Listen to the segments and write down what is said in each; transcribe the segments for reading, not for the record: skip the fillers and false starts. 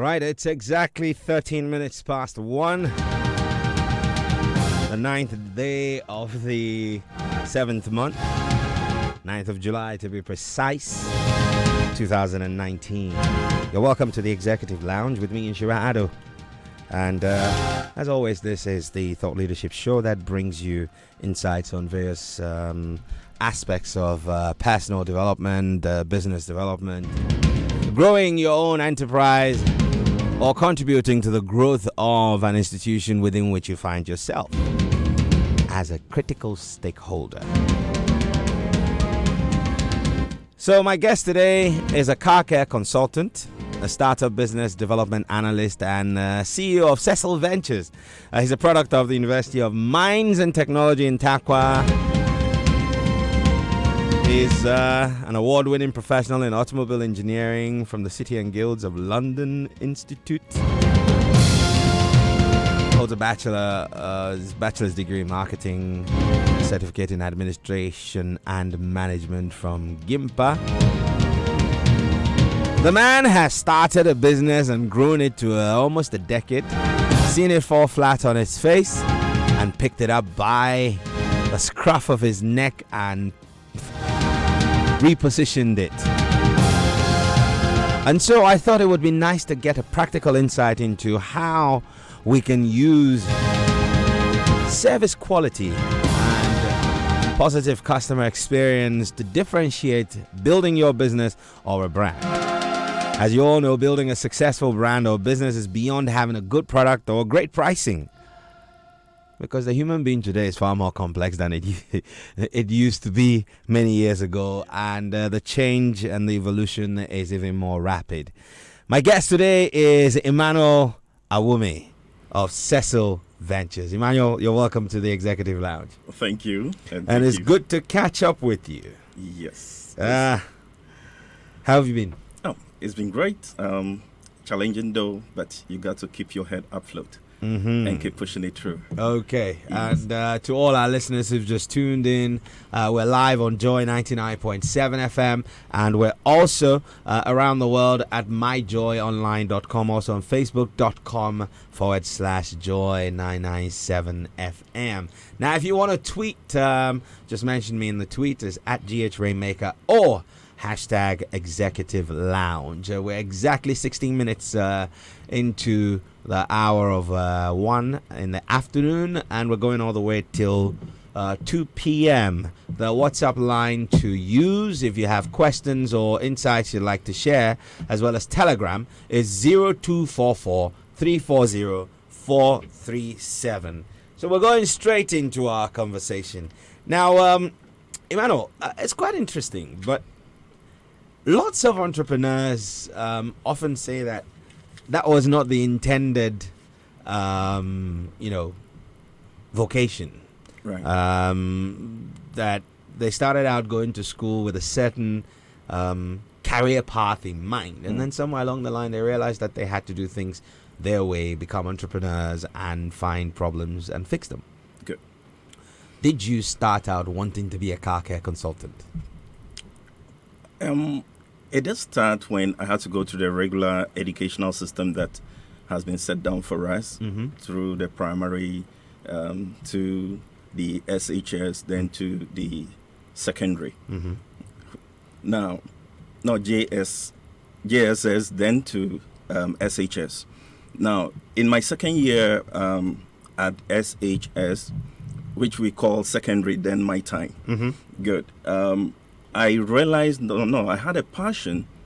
All right, it's exactly 13 minutes past 1. The 9th day of the 7th month. 9th of July to be precise. 2019. You're welcome to the Executive Lounge with me, Nhyira Addo. And as always, this is the Thought Leadership Show that brings you insights on various aspects of personal development, business development, growing your own enterprise, or contributing to the growth of an institution within which you find yourself as a critical stakeholder. So my guest today is a car care consultant, a startup business development analyst, and CEO of Cecil Ventures. He's a product of the University of Mines and Technology in Takwa. He's an award-winning professional in automobile engineering from the City and Guilds of London Institute. Holds a bachelor's degree in marketing, certificate in administration and management from GIMPA. The man has started a business and grown it to almost a decade, seen it fall flat on its face, and picked it up by the scruff of his neck and repositioned it. And so I thought it would be nice to get a practical insight into how we can use service quality and positive customer experience to differentiate building your business or a brand. As you all know, building a successful brand or business is beyond having a good product or great pricing, because the human being today is far more complex than it used to be many years ago, and the change and the evolution is even more rapid. My guest today is Emmanuel Awume of Cecil Ventures. Emmanuel, you're welcome to the Executive Lounge. Thank you. And it's good to catch up with you. Yes. How have you been? Oh, it's been great. Challenging though, but you got to keep your head afloat. And keep pushing it through. Okay. Yes. And to all our listeners who've just tuned in, we're live on Joy 99.7 FM, and we're also around the world at myjoyonline.com, also on facebook.com/joy997fm. Now, if you want to tweet, just mention me in the tweet as at @GHRainmaker or hashtag Executive Lounge. We're exactly 16 minutes into the hour of 1 in the afternoon, and we're going all the way till 2 p.m. The WhatsApp line to use if you have questions or insights you'd like to share, as well as Telegram, is 0244 340 437. So we're going straight into our conversation. Now, Emmanuel, it's quite interesting, but lots of entrepreneurs often say that was not the intended, vocation. Right. That they started out going to school with a certain career path in mind. And then somewhere along the line, they realized that they had to do things their way, become entrepreneurs, and find problems and fix them. Good. Did you start out wanting to be a car care consultant? It did start when I had to go to the regular educational system that has been set down for us through the primary to the SHS, then to the secondary. Now, no JSS, then to SHS. Now, in my second year at SHS, which we call secondary, then my time. Good. I realized, I had a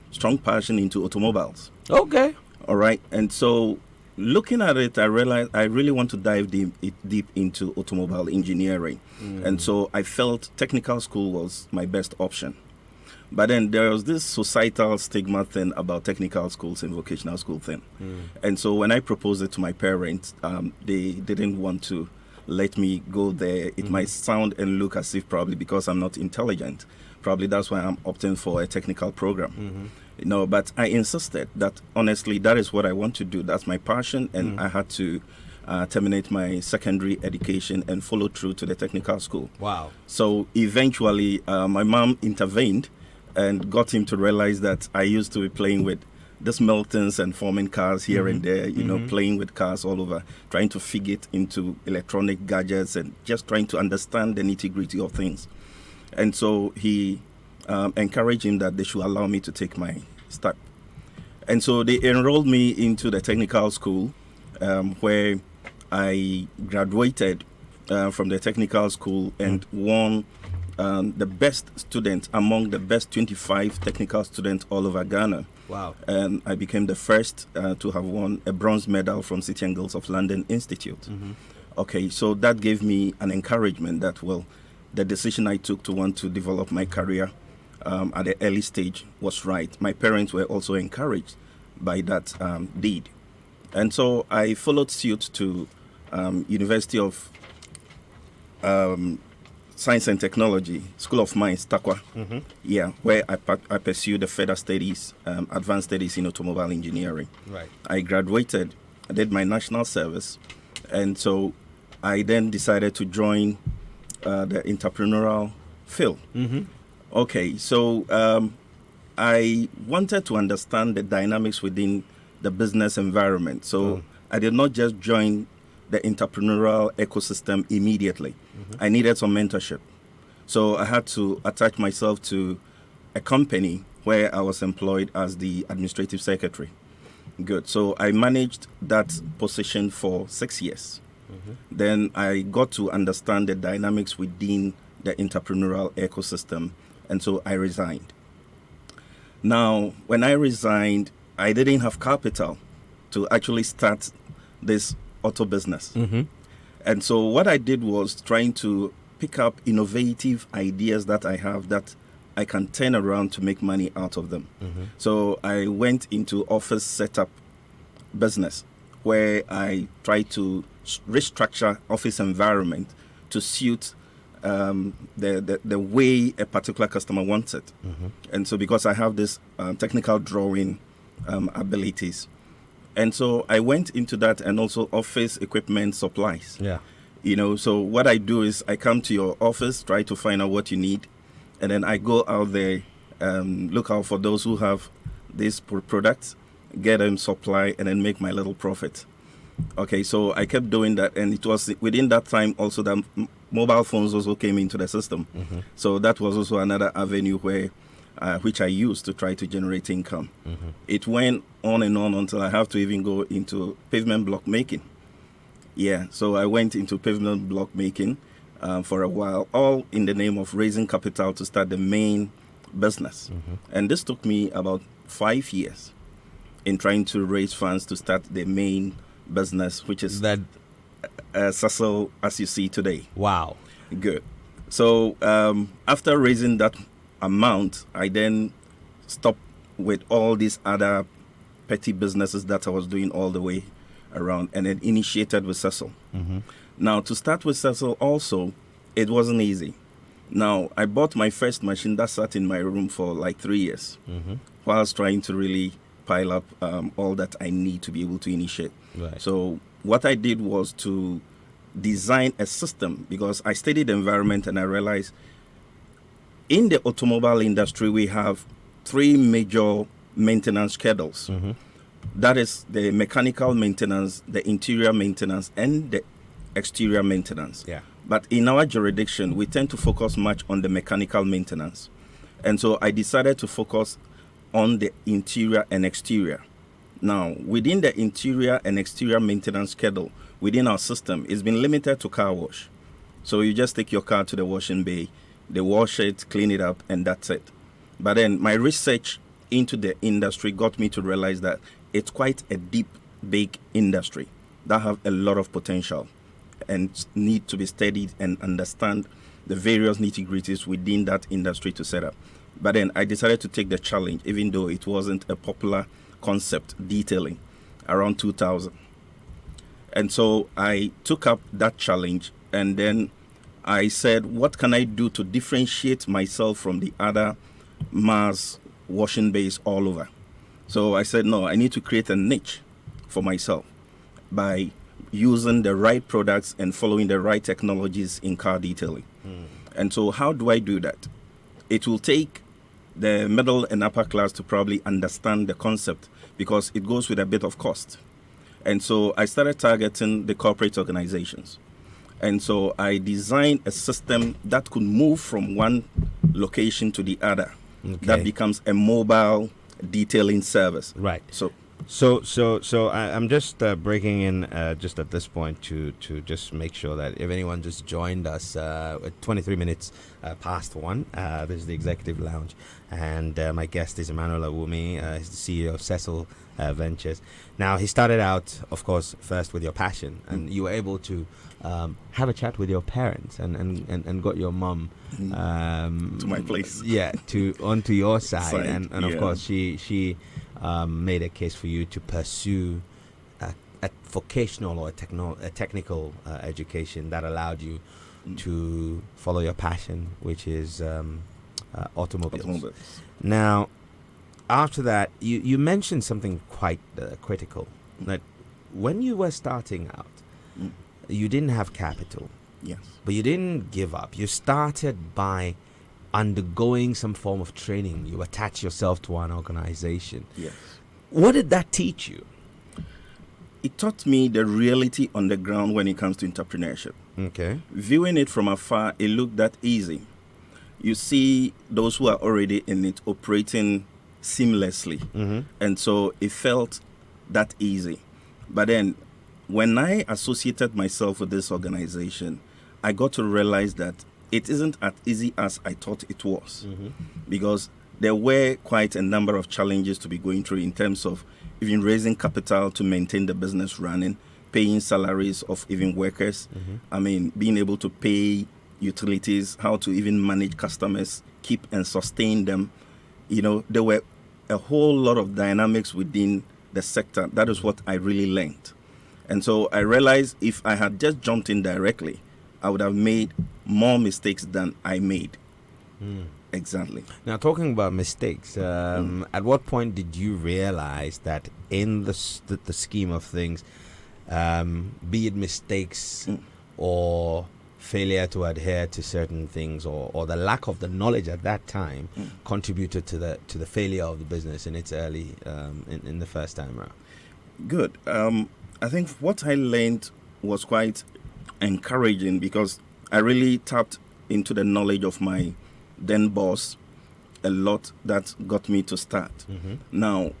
strong passion into automobiles. Okay. All right. And so looking at it, I realized I really want to dive deep into automobile engineering. And so I felt technical school was my best option. But then there was this societal stigma thing about technical schools and vocational school thing. And so when I proposed it to my parents, they didn't want to let me go there. It might sound and look as if probably because I'm not intelligent. Probably that's why I'm opting for a technical program. But I insisted that honestly, that is what I want to do. That's my passion, and I had to terminate my secondary education and follow through to the technical school. Wow. So eventually, my mom intervened and got him to realize that I used to be playing with this Miltons and forming cars here and there, you know, playing with cars all over, trying to figure it into electronic gadgets and just trying to understand the nitty-gritty of things. And so he encouraged him that they should allow me to take my start. And so they enrolled me into the technical school, where I graduated from the technical school and won the best student among the best 25 technical students all over Ghana. Wow. And I became the first to have won a bronze medal from City and Guilds of London Institute. Okay, so that gave me an encouragement that, well, the decision I took to want to develop my career at the early stage was right. My parents were also encouraged by that deed. And so I followed suit to University of Science and Technology, School of Mines, Takwa, yeah, where I pursued the further studies, advanced studies in automobile engineering. Right. I graduated, I did my national service, and so I then decided to join the entrepreneurial field. Okay, so I wanted to understand the dynamics within the business environment. So I did not just join the entrepreneurial ecosystem immediately. I needed some mentorship. So I had to attach myself to a company where I was employed as the administrative secretary. Good. So I managed that position for 6 years. Then I got to understand the dynamics within the entrepreneurial ecosystem, and so I resigned. Now, when I resigned, I didn't have capital to actually start this auto business. And so what I did was trying to pick up innovative ideas that I have that I can turn around to make money out of them. So I went into office setup business, where I tried to restructure office environment to suit the way a particular customer wants it. And so because I have this technical drawing abilities, and so I went into that, and also office equipment supplies. Yeah. You know, so what I do is I come to your office, try to find out what you need, and then I go out there, look out for those who have these products, get them supply, and then make my little profit. Okay, so I kept doing that, and it was within that time also that mobile phones also came into the system. So that was also another avenue where which I used to try to generate income. It went on and on until I have to even go into pavement block making. Yeah, so I went into pavement block making for a while, all in the name of raising capital to start the main business. And this took me about 5 years in trying to raise funds to start the main business, which is that Cecil as you see today. Wow. Good. So after raising that amount, I then stopped with all these other petty businesses that I was doing all the way around, and then initiated with Cecil. Now, to start with Cecil also, it wasn't easy. Now, I bought my first machine that sat in my room for like 3 years, whilst trying to really pile up all that I need to be able to initiate. Right. So what I did was to design a system, because I studied the environment and I realized in the automobile industry we have 3 major maintenance schedules. That is the mechanical maintenance, the interior maintenance, and the exterior maintenance. Yeah. But in our jurisdiction, we tend to focus much on the mechanical maintenance. And so I decided to focus on the interior and exterior. Now, within the interior and exterior maintenance schedule, within our system, it's been limited to car wash. So you just take your car to the washing bay, they wash it, clean it up, and that's it. But then my research into the industry got me to realize that it's quite a deep, big industry that have a lot of potential and need to be studied and understand the various nitty-gritties within that industry to set up. But then I decided to take the challenge, even though it wasn't a popular concept detailing, around 2000. And so I took up that challenge, and then I said, what can I do to differentiate myself from the other mass washing bays all over? So I said, no, I need to create a niche for myself by using the right products and following the right technologies in car detailing. And so how do I do that? It will take the middle and upper class to probably understand the concept, because it goes with a bit of cost. And so I started targeting the corporate organizations. And so I designed a system that could move from one location to the other. Okay. That becomes a mobile detailing service. Right. So I'm just breaking in just at this point to just make sure that if anyone just joined us at 23 minutes past 1, this is the Executive Lounge, and my guest is Emmanuel Awumi. He's the CEO of Cecil Ventures. Now, he started out, of course, first with your passion, and you were able to have a chat with your parents and got your mum to my place. Yeah, onto your side, and of yeah. course she made a case for you to pursue a vocational or a technical education that allowed you to follow your passion, which is automobiles. Now, after that, you mentioned something quite critical, that when you were starting out, you didn't have capital. Yes. But you didn't give up. You started by undergoing some form of training. You attach yourself to an organization. Yes. What did that teach you? It taught me the reality on the ground when it comes to entrepreneurship. Okay. Viewing it from afar, it looked that easy. You see those who are already in it operating seamlessly. Mm-hmm. And so it felt that easy. But then when I associated myself with this organization, I got to realize that it isn't as easy as I thought it was. Mm-hmm. Because there were quite a number of challenges to be going through in terms of even raising capital to maintain the business running, paying salaries of even workers. Mm-hmm. I mean, being able to pay utilities, how to even manage customers, keep and sustain them. You know, there were a whole lot of dynamics within the sector. That is what I really learned. And so I realized if I had just jumped in directly, I would have made more mistakes than I made. Exactly. Now, talking about mistakes, at what point did you realize that in the scheme of things, be it mistakes or failure to adhere to certain things, or the lack of the knowledge at that time, contributed to the failure of the business in its early in the first time around? Good. I think what I learned was quite encouraging because I really tapped into the knowledge of my then boss a lot that got me to start. Mm-hmm. Now,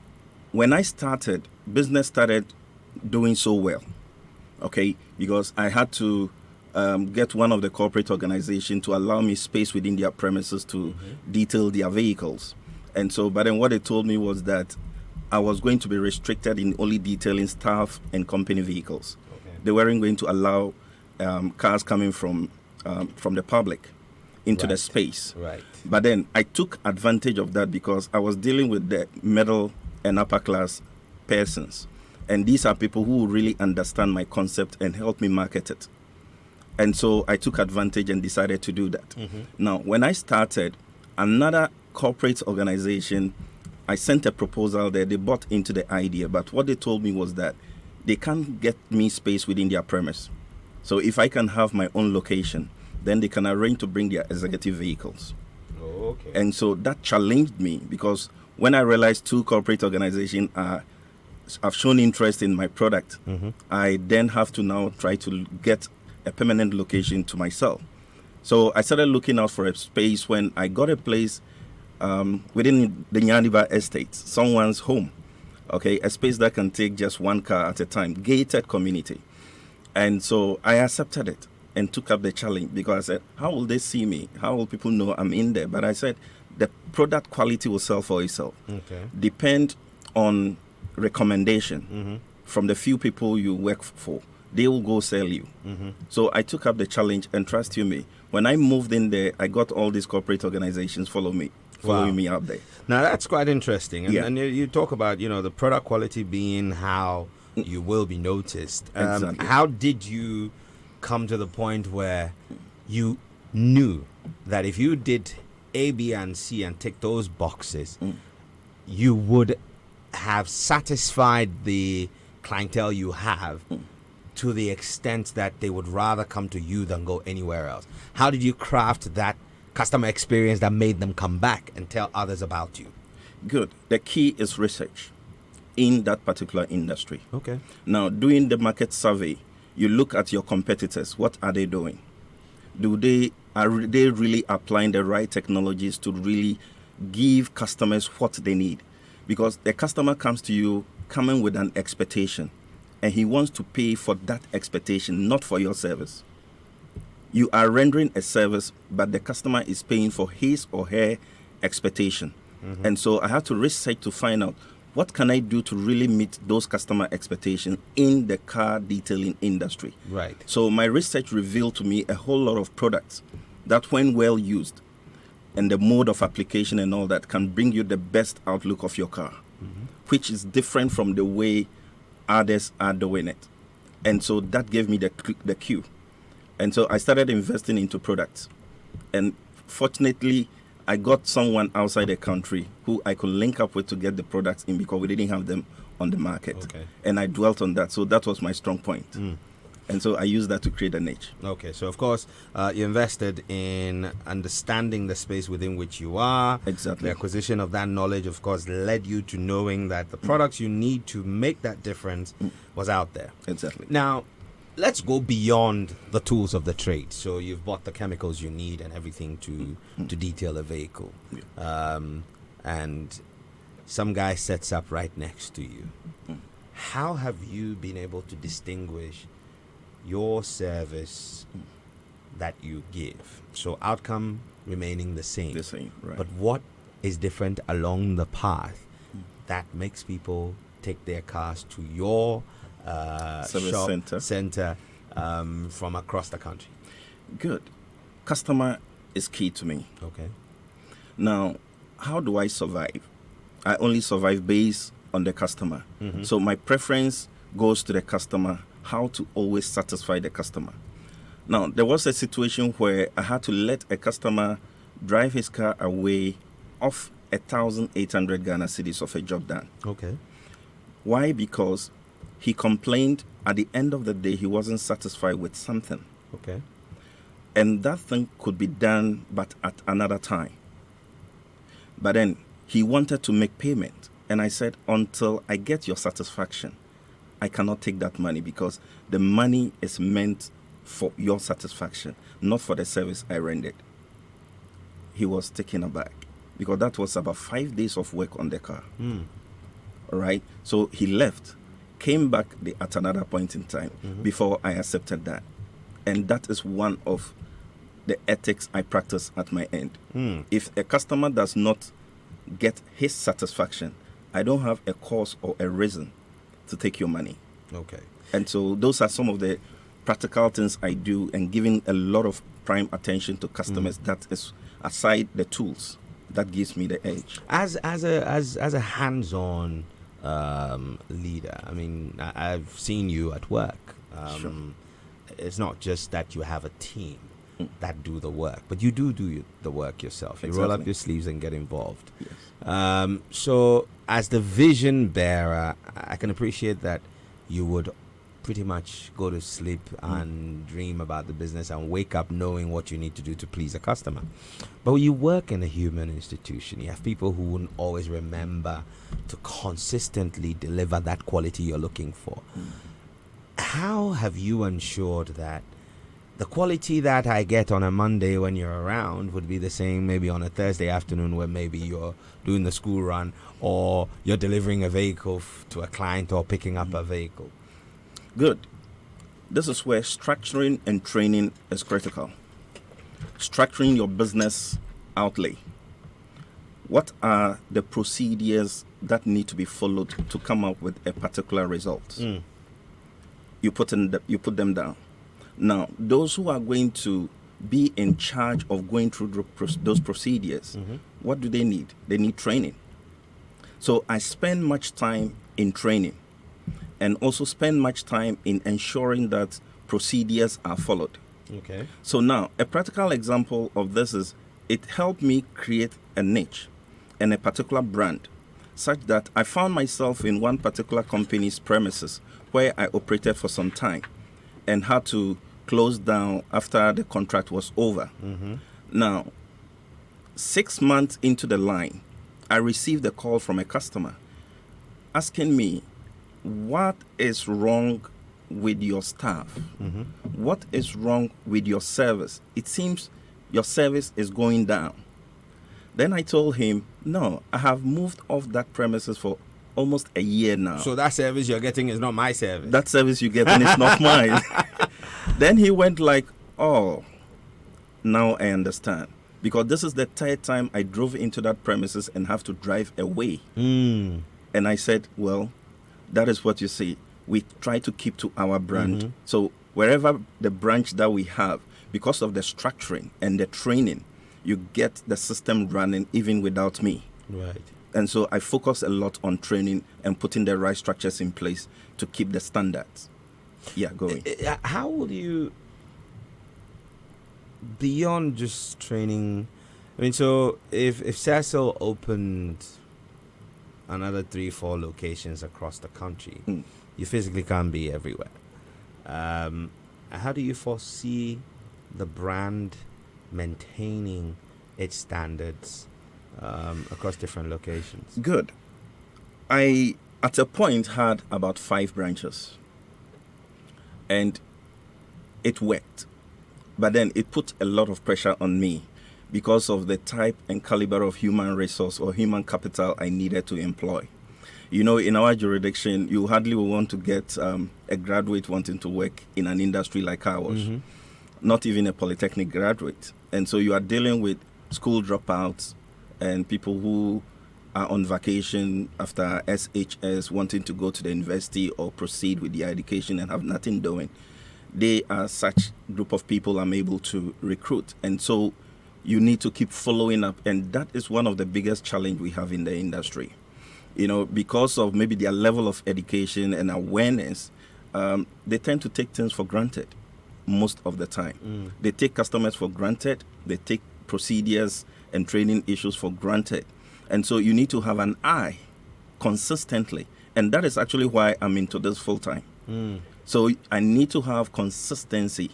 when I started, business started doing so well, okay, because I had to get one of the corporate organizations to allow me space within their premises to detail their vehicles. And so, but then what they told me was that I was going to be restricted in only detailing staff and company vehicles. Okay. They weren't going to allow cars coming from the public into the space. Right. But then I took advantage of that because I was dealing with the middle and upper class persons. And these are people who really understand my concept and help me market it. And so I took advantage and decided to do that. Mm-hmm. Now, when I started, another corporate organization, I sent a proposal there. They bought into the idea. But what they told me was that they can't get me space within their premise. So if I can have my own location, then they can arrange to bring their executive vehicles. Oh, okay. And so that challenged me because when I realized two corporate organizations have shown interest in my product, I then have to now try to get a permanent location to myself. So I started looking out for a space when I got a place within the Nhyira estate, someone's home, okay, a space that can take just one car at a time, gated community. And so I accepted it and took up the challenge because I said, how will they see me? How will people know I'm in there? But I said, the product quality will sell for itself. Okay. Depend on recommendation from the few people you work for. They will go sell you. So I took up the challenge, and trust you me, when I moved in there, I got all these corporate organizations following me out there. Now that's quite interesting. And, Yeah. and you talk about, the product quality being how you will be noticed. Exactly. How did you come to the point where you knew that if you did A, B, and C and tick those boxes, you would have satisfied the clientele you have to the extent that they would rather come to you than go anywhere else? How did you craft that customer experience that made them come back and tell others about you? Good. The key is research. in that particular industry. Okay. Now, doing the market survey, you look at your competitors. What are they doing? Are they really applying the right technologies to really give customers what they need? Because the customer comes to you coming with an expectation, and he wants to pay for that expectation, not for your service. You are rendering a service, but the customer is paying for his or her expectation. Mm-hmm. And so I have to research to find out, what can I do to really meet those customer expectations in the car detailing industry? Right. So my research revealed to me a whole lot of products that, when well used, and the mode of application and all that, can bring you the best outlook of your car, which is different from the way others are doing it. And so that gave me the cue. And so I started investing into products. And fortunately, I got someone outside the country who I could link up with to get the products in, because we didn't have them on the market. Okay. And I dwelt on that. So that was my strong point. And so I used that to create a niche. Okay, so of course, you invested in understanding the space within which you are. Exactly. The acquisition of that knowledge, of course, led you to knowing that the products you need to make that difference was out there. Exactly. Now, let's go beyond the tools of the trade. So you've bought the chemicals you need and everything to detail a vehicle. Yeah. And some guy sets up right next to you. How have you been able to distinguish your service that you give? So outcome remaining the same. The same, right. But what is different along the path that makes people take their cars to your Service shop center from across the country? Good. Customer is key to me. Okay. Now, how do I survive? I only survive based on the customer. So my preference goes to the customer, how to always satisfy the customer. Now, there was a situation where I had to let a customer drive his car away off 1,800 Ghana cedis of a job done. Okay. Why? Because he complained at the end of the day he wasn't satisfied with something. Okay. And that thing could be done, but at another time. But then he wanted to make payment. And I said, until I get your satisfaction, I cannot take that money, because the money is meant for your satisfaction, not for the service I rendered. He was taken aback, because that was about 5 days of work on the car. All right. So he left, came back at another point in time before I accepted that. And that is one of the ethics I practice at my end. If a customer does not get his satisfaction, I don't have a cause or a reason to take your money. Okay. And so those are some of the practical things I do, and giving a lot of prime attention to customers. That is, aside the tools, that gives me the edge. As a hands-on leader, I mean, I've seen you at work. Sure. It's not just that you have a team that do the work, but you do the work yourself. You roll up your sleeves and get involved. Yes. So as the vision bearer, I can appreciate that you would pretty much go to sleep and dream about the business and wake up knowing what you need to do to please a customer. But when you work in a human institution, you have people who wouldn't always remember to consistently deliver that quality you're looking for. How have you ensured that the quality that I get on a Monday when you're around would be the same maybe on a Thursday afternoon, where maybe you're doing the school run, or you're delivering a vehicle to a client, or picking up a vehicle? Good. This is where structuring and training is critical. Structuring your business outlay. What are the procedures that need to be followed to come up with a particular result? You put them down. Now, those who are going to be in charge of going through those procedures, what do they need? They need training. So I spend much time in training, and also spend much time in ensuring that procedures are followed. Okay. So now, a practical example of this is, it helped me create a niche and a particular brand, such that I found myself in one particular company's premises where I operated for some time and had to close down after the contract was over. Now, 6 months into the line, I received a call from a customer asking me, what is wrong with your staff? What is wrong with your service? It seems your service is going down. Then I told him, no, I have moved off that premises for almost a year now. So that service you're getting is not my service. That service you're getting is not mine. Then he went like, oh, now I understand. Because this is the third time I drove into that premises and have to drive away. And I said, well, that is what you see. We try to keep to our brand. So wherever the branch that we have, because of the structuring and the training, you get the system running even without me. Right. And so I focus a lot on training and putting the right structures in place to keep the standards. Yeah, going. How would you, beyond just training, I mean, so if Cecil opened another 3-4 locations across the country, you physically can't be everywhere. How do you foresee the brand maintaining its standards across different locations? Good. I, at a point, had about 5 branches. And it worked. But then it put a lot of pressure on me because of the type and caliber of human resource or human capital I needed to employ. You know, in our jurisdiction, you hardly will want to get a graduate wanting to work in an industry like ours, not even a polytechnic graduate. And so you are dealing with school dropouts and people who are on vacation after SHS wanting to go to the university or proceed with their education and have nothing doing. They are such group of people I'm able to recruit. And so you need to keep following up. And that is one of the biggest challenge we have in the industry. You know, because of maybe their level of education and awareness, they tend to take things for granted most of the time. They take customers for granted. They take procedures and training issues for granted. And so you need to have an eye consistently. And that is actually why I'm into this full time. So I need to have consistency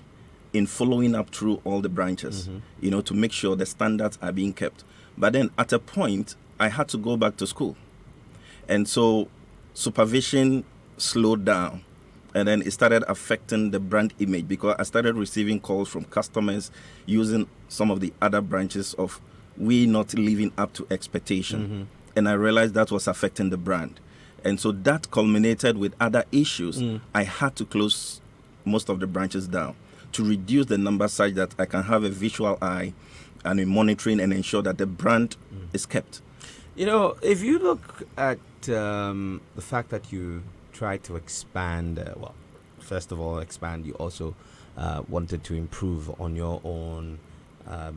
in following up through all the branches, you know, to make sure the standards are being kept. But then at a point, I had to go back to school. And so supervision slowed down. And then it started affecting the brand image because I started receiving calls from customers using some of the other branches of we not living up to expectation. And I realized that was affecting the brand. And so that culminated with other issues. I had to close most of the branches down to reduce the number such that I can have a visual eye and a monitoring and ensure that the brand is kept. You know, if you look at the fact that you tried to expand, well, first of all, expand, you also wanted to improve on your own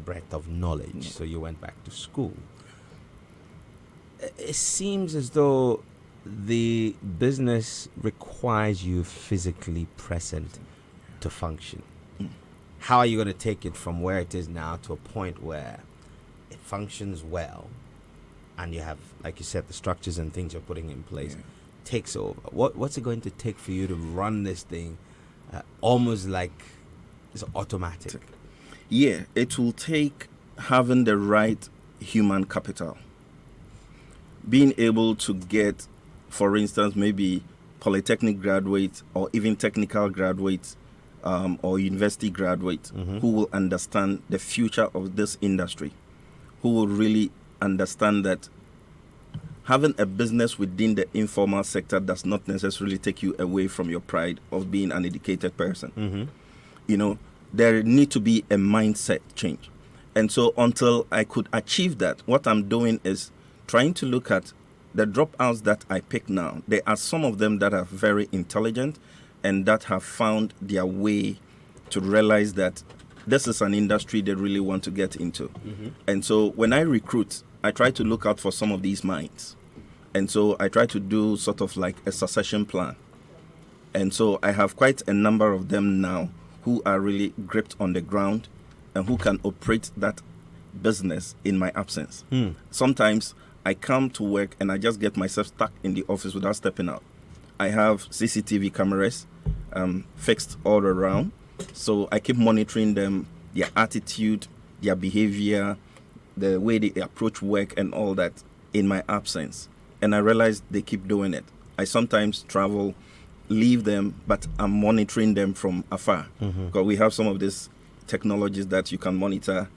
breadth of knowledge. So you went back to school. It seems as though the business requires you physically present to function. How are you going to take it from where it is now to a point where it functions well and you have, like you said, the structures and things you're putting in place takes over? What's it going to take for you to run this thing almost like it's automatic? Yeah, it will take having the right human capital. Being able to get, for instance, maybe polytechnic graduates or even technical graduates or university graduates who will understand the future of this industry, who will really understand that having a business within the informal sector does not necessarily take you away from your pride of being an educated person. You know, there need to be a mindset change. And so until I could achieve that, what I'm doing is trying to look at the dropouts that I pick now. There are some of them that are very intelligent and that have found their way to realize that this is an industry they really want to get into. And so when I recruit, I try to look out for some of these minds. And so I try to do sort of like a succession plan. And so I have quite a number of them now who are really gripped on the ground and who can operate that business in my absence. Sometimes I come to work and I just get myself stuck in the office without stepping out. I have CCTV cameras fixed all around. So I keep monitoring them, their attitude, their behavior, the way they approach work and all that in my absence. and I realize they keep doing it. I sometimes travel, leave them, but I'm monitoring them from afar. Because we have some of these technologies that you can monitor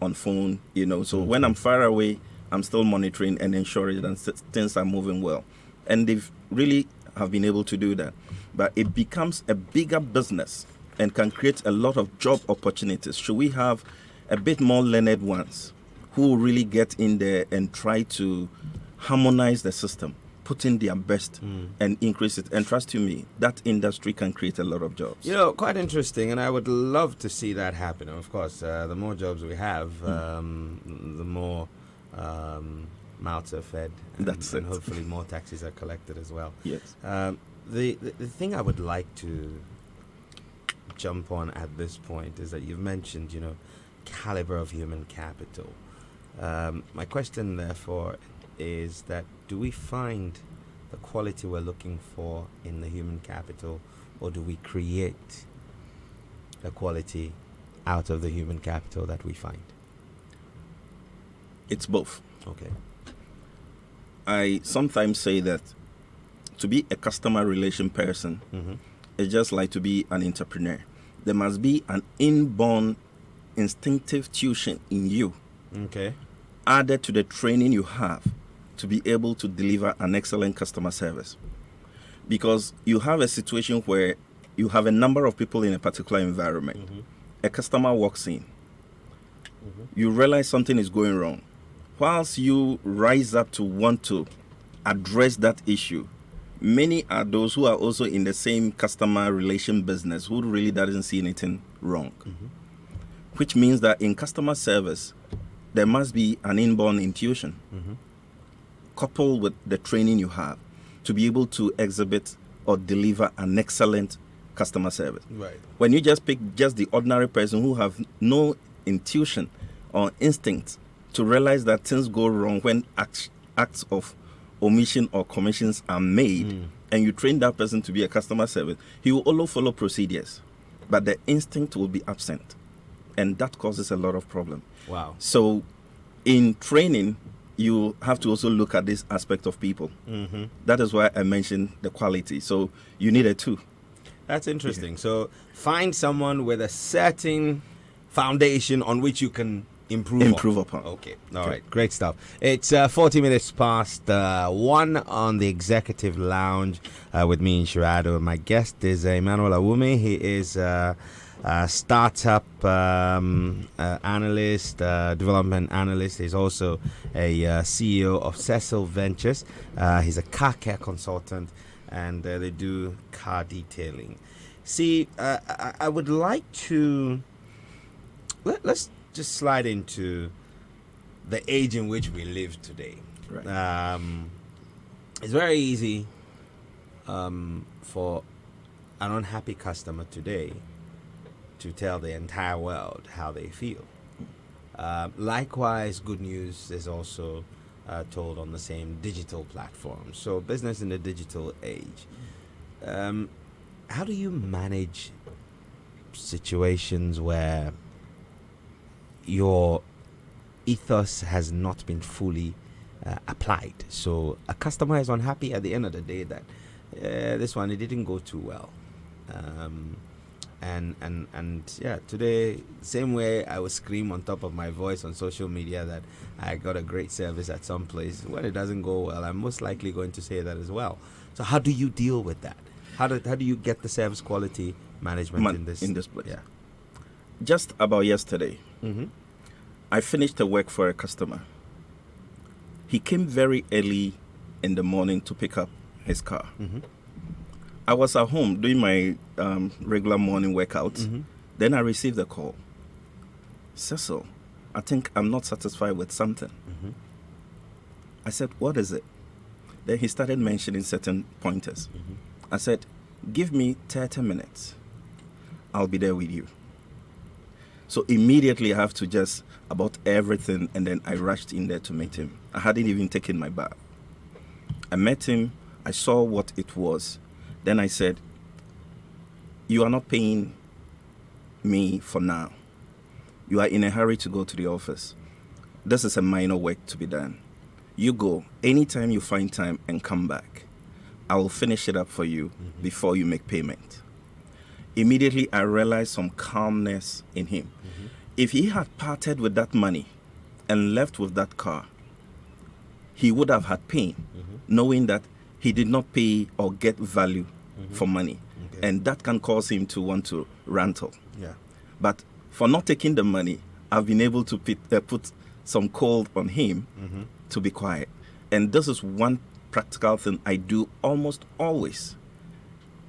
on phone, So when I'm far away, I'm still monitoring and ensuring that things are moving well. And they've really have been able to do that. But it becomes a bigger business and can create a lot of job opportunities. Should we have a bit more learned ones who will really get in there and try to harmonize the system, put in their best and increase it? And trust you me, that industry can create a lot of jobs. Quite interesting, and I would love to see that happen. Of course, the more jobs we have, the more mouths are fed, and hopefully more taxes are collected as well. Yes. The thing I would like to jump on at this point is that you've mentioned, caliber of human capital. My question, therefore, is that do we find the quality we're looking for in the human capital, or do we create the quality out of the human capital that we find? It's both. Okay. I sometimes say that to be a customer relation person is just like to be an entrepreneur. There must be an inborn instinctive tuition in you, added to the training you have to be able to deliver an excellent customer service. Because you have a situation where you have a number of people in a particular environment. A customer walks in. You realize something is going wrong. Whilst you rise up to want to address that issue, many are those who are also in the same customer relation business who really doesn't see anything wrong. Which means that in customer service, there must be an inborn intuition coupled with the training you have to be able to exhibit or deliver an excellent customer service. Right. When you just pick just the ordinary person who have no intuition or instinct to realize that things go wrong when acts of omission or commissions are made, and you train that person to be a customer service, he will also follow procedures, but the instinct will be absent, and that causes a lot of problem. Wow. So in training, you have to also look at this aspect of people. That is why I mentioned the quality. So you need it too. That's interesting. So find someone with a certain foundation on which you can improve upon. Okay. All right. Great stuff. It's 40 minutes past 1 on the Executive Lounge with me, Nhyira. My guest is Emmanuel Awumi. He is a startup analyst, development analyst. He's also a CEO of Cecil Ventures. He's a car care consultant, and they do car detailing. See, I would like to... Let's just slide into the age in which we live today. Right. It's very easy for an unhappy customer today to tell the entire world how they feel. Likewise, good news is also told on the same digital platform. So business in the digital age. How do you manage situations where your ethos has not been fully applied? So a customer is unhappy at the end of the day that this one, it didn't go too well. And yeah, today, same way I would scream on top of my voice on social media that I got a great service at some place. When it doesn't go well, I'm most likely going to say that as well. So how do you deal with that? How do you get the service quality management in this place? Yeah. Just about yesterday, I finished the work for a customer. He came very early in the morning to pick up his car. I was at home doing my regular morning workouts. Then I received a call. Cecil, I think I'm not satisfied with something. I said, what is it? Then he started mentioning certain pointers. I said, give me 30 minutes. I'll be there with you. So immediately I have to just about everything, and then I rushed in there to meet him. I hadn't even taken my bath. I met him. I saw what it was. Then I said, you are not paying me for now. You are in a hurry to go to the office. This is a minor work to be done. You go anytime you find time and come back. I will finish it up for you before you make payment. Immediately, I realized some calmness in him. If he had parted with that money and left with that car, he would have had pain, knowing that he did not pay or get value for money. Okay. And that can cause him to want to rantle. Yeah. But for not taking the money, I've been able to put some cold on him to be quiet. And this is one practical thing I do almost always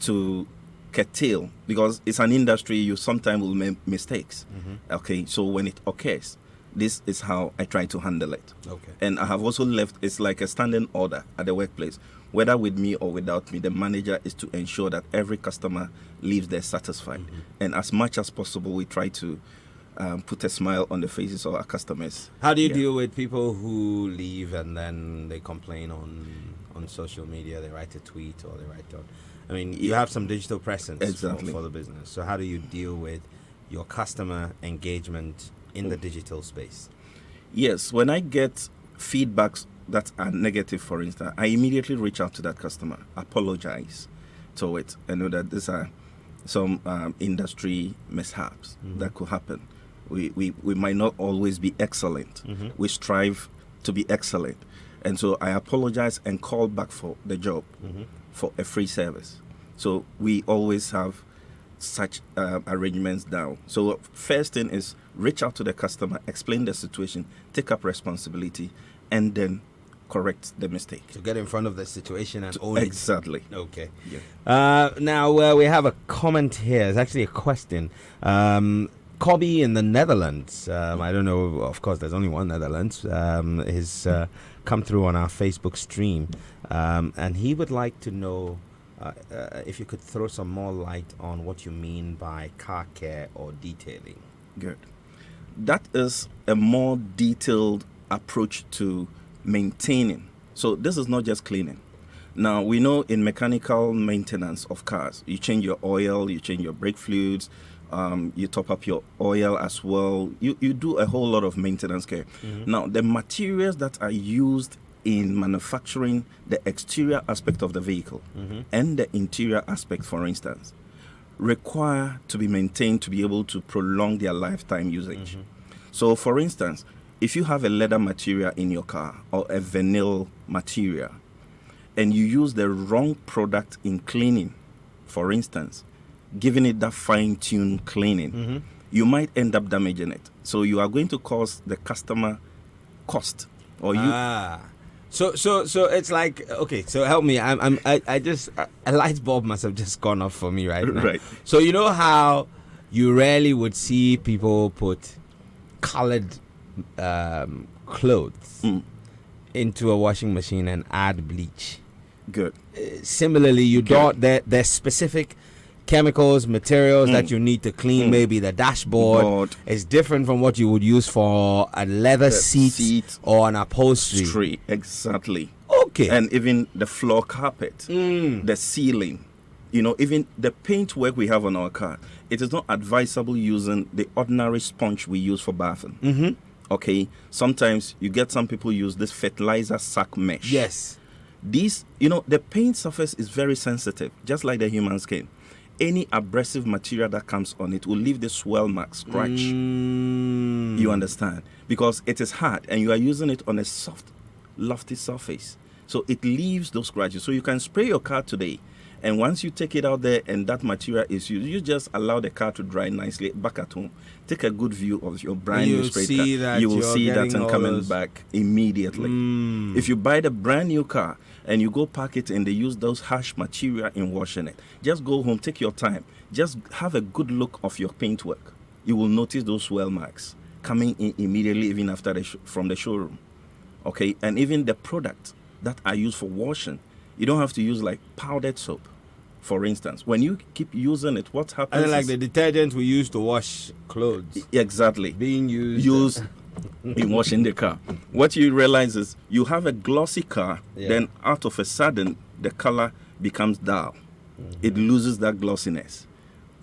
to curtail, because it's an industry, you sometimes will make mistakes. Okay, so when it occurs, this is how I try to handle it. Okay. And I have also left, it's like a standing order at the workplace. Whether with me or without me, the manager is to ensure that every customer leaves there satisfied. And as much as possible, we try to put a smile on the faces of our customers. How do you deal with people who leave and then they complain on social media? They write a tweet or they write on... I mean, you have some digital presence for the business. So how do you deal with your customer engagement in the digital space? Yes, when I get feedbacks that are negative, for instance, I immediately reach out to that customer, apologize to it. I know that these are some industry mishaps that could happen. We might not always be excellent. We strive to be excellent. And so I apologize and call back for the job for a free service. So we always have such arrangements down. So first thing is reach out to the customer, explain the situation, take up responsibility, and then correct the mistake. So get in front of the situation and own it. Exactly. Okay. Yeah. Now we have a comment here. It's actually a question. Cobby in the Netherlands. I don't know. Of course, there's only one Netherlands. Has come through on our Facebook stream, and he would like to know if you could throw some more light on what you mean by car care or detailing. Good. That is a more detailed approach to maintaining. So this is not just cleaning. Now, we know in mechanical maintenance of cars, you change your oil, you change your brake fluids, you top up your oil as well. You do a whole lot of maintenance care. Now, the materials that are used in manufacturing the exterior aspect of the vehicle and the interior aspect, for instance, require to be maintained to be able to prolong their lifetime usage. So, for instance, if you have a leather material in your car or a vinyl material and you use the wrong product in cleaning, for instance, giving it that fine-tuned cleaning, you might end up damaging it. So you are going to cause the customer cost, or you. So it's like, okay. So help me. I just a light bulb must have just gone off for me right now. Right. So you know how you rarely would see people put colored clothes into a washing machine and add bleach. Good. Similarly, you don't. There's specific chemicals, materials that you need to clean. Maybe the dashboard is different from what you would use for a leather seat or an upholstery. Exactly. Okay. And even the floor carpet, the ceiling, even the paint work we have on our car, it is not advisable using the ordinary sponge we use for bathing. Okay. Sometimes you get some people use this fertilizer sac mesh. Yes. These, the paint surface is very sensitive, just like the human skin. Any abrasive material that comes on it will leave the swell mark, scratch. You understand? Because it is hard and you are using it on a soft, lofty surface. So it leaves those scratches. So you can spray your car today, and once you take it out there and that material is used, you just allow the car to dry nicely back at home. Take a good view of your brand new spray car. You will see that and coming back immediately. If you buy the brand new car and you go park it and they use those harsh material in washing it, just go home, take your time. Just have a good look of your paintwork. You will notice those swell marks coming in immediately, even after from the showroom. Okay, and even the products that are used for washing, you don't have to use like powdered soap. For instance, when you keep using it, what happens? And like the detergent we use to wash clothes. Exactly. Being used in washing the car. What you realize is you have a glossy car, then out of a sudden, the color becomes dull. It loses that glossiness.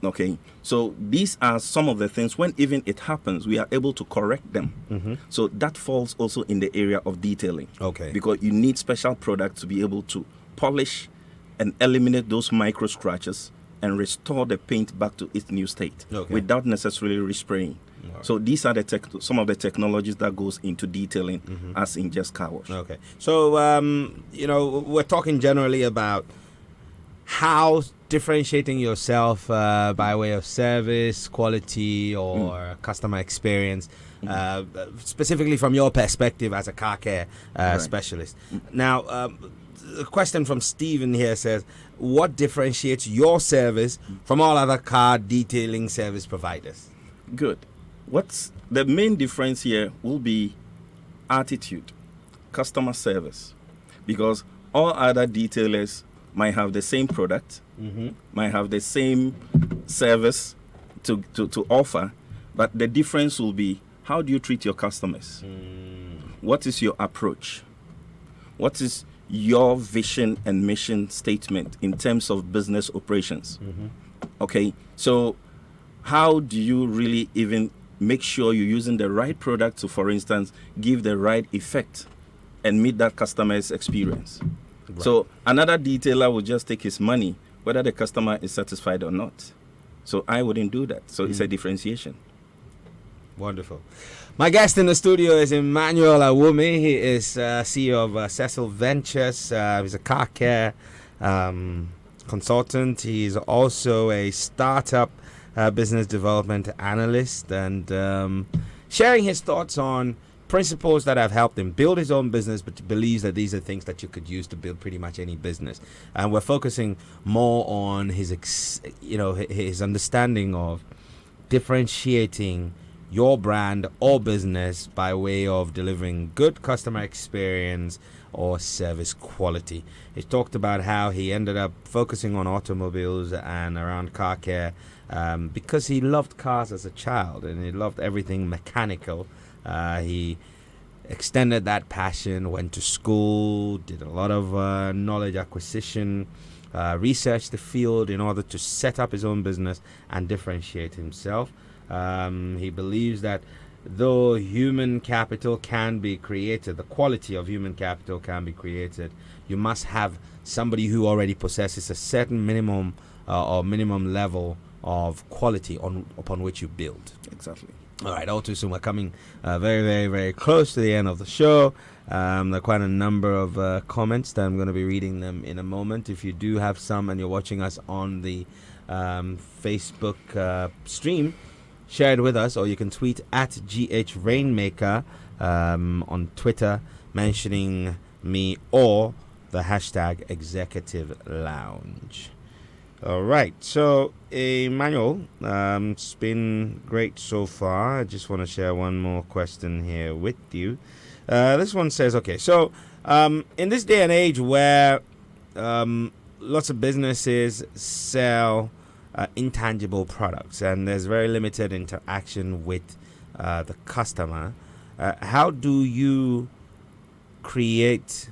Okay, so these are some of the things when even it happens, we are able to correct them. So that falls also in the area of detailing. Okay. Because you need special products to be able to polish and eliminate those micro scratches and restore the paint back to its new state without necessarily respraying. So these are the some of the technologies that goes into detailing as in just car wash. Okay. So, we're talking generally about how differentiating yourself by way of service, quality, or customer experience, specifically from your perspective as a car care specialist. Now, a question from Steven here says, what differentiates your service from all other car detailing service providers? Good. What's the main difference here will be attitude, customer service, because all other detailers might have the same product, might have the same service to offer, but the difference will be how do you treat your customers? What is your approach? What is your vision and mission statement in terms of business operations? Okay, so how do you really even make sure you're using the right product to, for instance, give the right effect and meet that customer's experience? Right. So another detailer will just take his money, whether the customer is satisfied or not. So I wouldn't do that. So it's a differentiation. Wonderful. My guest in the studio is Emmanuel Awumi. He is CEO of Cecil Ventures. He's a car care consultant. He's also a startup business development analyst, and sharing his thoughts on principles that have helped him build his own business, but believes that these are things that you could use to build pretty much any business. And we're focusing more on his understanding of differentiating your brand or business by way of delivering good customer experience or service quality. He talked about how he ended up focusing on automobiles and around car care because he loved cars as a child and he loved everything mechanical. He extended that passion, went to school, did a lot of knowledge acquisition, researched the field in order to set up his own business and differentiate himself. He believes that though human capital can be created, the quality of human capital can be created, you must have somebody who already possesses a certain minimum or minimum level of quality upon which you build. Exactly. All right, all too soon. We're coming very, very, very close to the end of the show. There are quite a number of comments that I'm going to be reading them in a moment. If you do have some and you're watching us on the Facebook stream, share it with us, or you can tweet at GHRainmaker on Twitter, mentioning me or the hashtag Executive Lounge. All right, so Emmanuel, it's been great so far. I just want to share one more question here with you. This one says, okay, so in this day and age where lots of businesses sell intangible products and there's very limited interaction with the customer, how do you create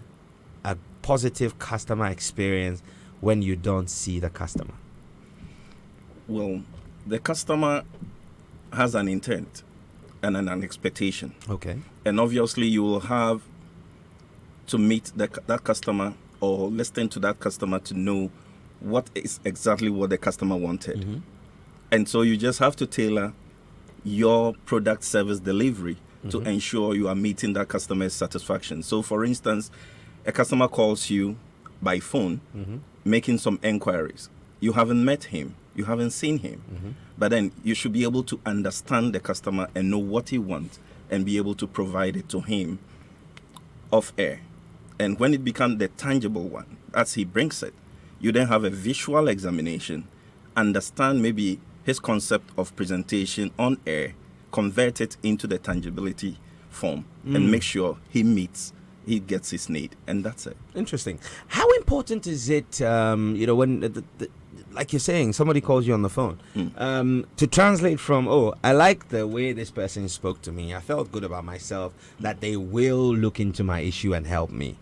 a positive customer experience when you don't see the customer? Well, the customer has an intent and an expectation. Okay. And obviously you will have to meet that customer or listen to that customer to know what is exactly what the customer wanted. And so you just have to tailor your product service delivery to ensure you are meeting that customer's satisfaction. So for instance, a customer calls you by phone, making some enquiries. You haven't met him, you haven't seen him, but then you should be able to understand the customer and know what he wants and be able to provide it to him off air. And when it becomes the tangible one, as he brings it, you then have a visual examination, understand maybe his concept of presentation on air, convert it into the tangibility form, and make sure he gets his need, and that's it. Interesting. How important is it, when, like you're saying, somebody calls you on the phone, to translate from, I like the way this person spoke to me, I felt good about myself, that they will look into my issue and help me.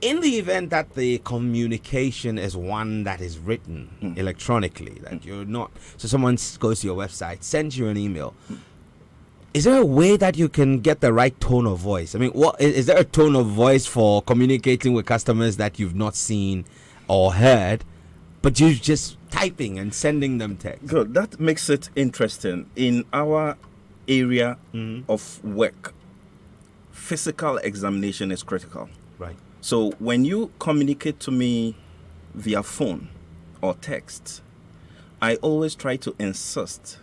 in the event that the communication is one that is written electronically, that you're not, so someone goes to your website, sends you an email, is there a way that you can get the right tone of voice? I mean, what is there a tone of voice for communicating with customers that you've not seen or heard, but you're just typing and sending them text? Good. That makes it interesting. In our area of work, physical examination is critical. Right. So when you communicate to me via phone or text, I always try to insist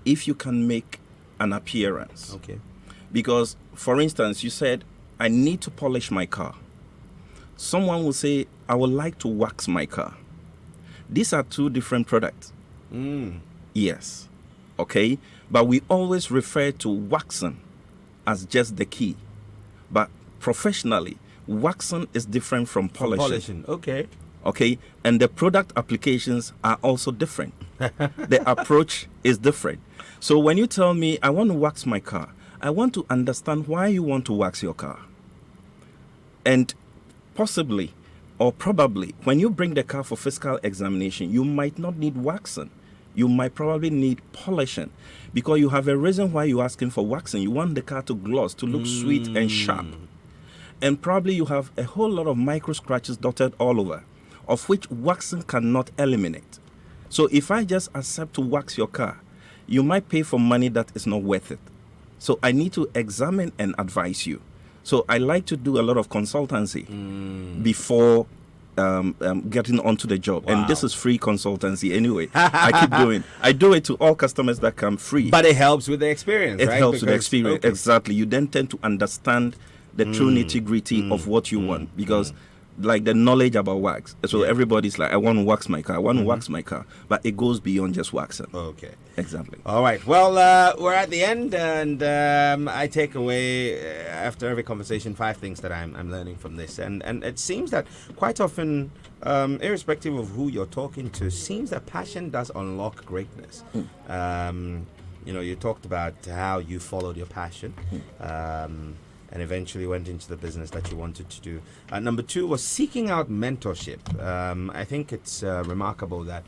if you can make an appearance. Okay. Because, for instance, you said, I need to polish my car. Someone will say, I would like to wax my car. These are two different products. Yes. Okay. But we always refer to waxing as just the key. But professionally, waxing is different from polishing. Okay. Okay. And the product applications are also different. The approach is different. So when you tell me, I want to wax my car, I want to understand why you want to wax your car. And possibly or probably when you bring the car for physical examination, you might not need waxing. You might probably need polishing, because you have a reason why you're asking for waxing. You want the car to gloss, to look sweet and sharp. And probably you have a whole lot of micro scratches dotted all over, of which waxing cannot eliminate. So if I just accept to wax your car, you might pay for money that is not worth it. So I need to examine and advise you. So I like to do a lot of consultancy before getting onto the job. Wow. And this is free consultancy anyway. I do it to all customers that come free. But it helps with the experience, It right? helps with the Because- experience. okay. Exactly. You then tend to understand the true nitty-gritty of what you want, because like the knowledge about wax. So everybody's like, I want to wax my car. I want to wax my car. But it goes beyond just waxing. Okay. Exactly. All right. Well, we're at the end, and I take away after every conversation 5 things that I'm learning from this, and it seems that quite often, irrespective of who you're talking to, seems that passion does unlock greatness. You know, you talked about how you followed your passion. And eventually went into the business that you wanted to do. Number 2 was seeking out mentorship. I think it's remarkable that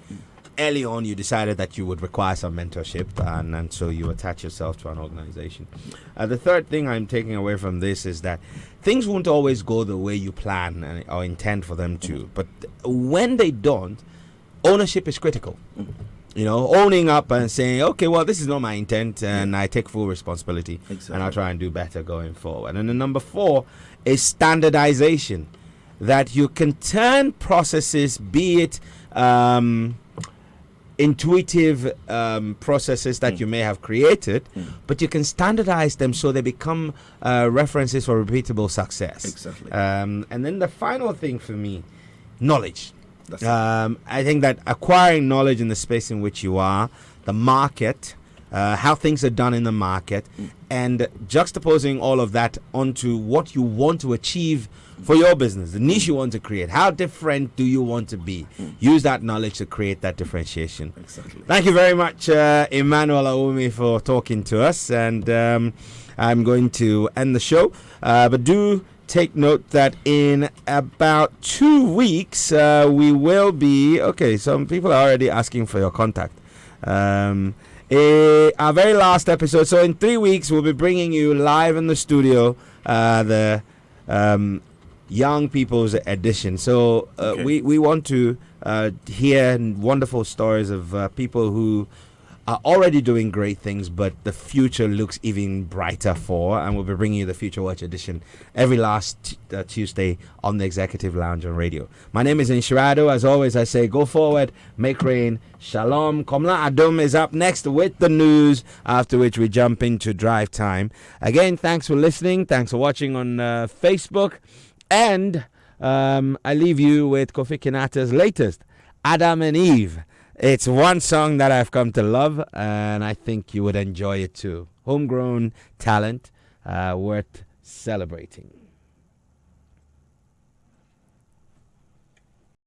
early on you decided that you would require some mentorship, and so you attach yourself to an organization. The third thing I'm taking away from this is that things won't always go the way you plan or intend for them to. But when they don't, ownership is critical. You know, owning up and saying, okay, well, this is not my intent, and I take full responsibility, and I'll try and do better going forward. And then number 4 is standardization, that you can turn processes, be it intuitive processes that you may have created, but you can standardize them so they become references for repeatable success. Exactly. And then the final thing for me, knowledge. I think that acquiring knowledge in the space in which you are, the market, how things are done in the market, and juxtaposing all of that onto what you want to achieve for your business, the niche you want to create. How different do you want to be? Use that knowledge to create that differentiation. Exactly. Thank you very much, Emmanuel Aoumi, for talking to us. And I'm going to end the show. But do take note that in about 2 weeks, we will be... Okay, some people are already asking for your contact. Our very last episode. So in 3 weeks, we'll be bringing you live in the studio the young people's edition. So we want to hear wonderful stories of people who are already doing great things, but the future looks even brighter for, and we'll be bringing you the Future Watch edition every last Tuesday on the Executive Lounge on radio. My name is Nhyira. As always, I say go forward, make rain, shalom. Komla Adom is up next with the news, after which we jump into drive time. Again, thanks for listening. Thanks for watching on Facebook. And I leave you with Kofi Kinata's latest, Adam and Eve. It's one song that I've come to love, and I think you would enjoy it too. Homegrown talent, worth celebrating.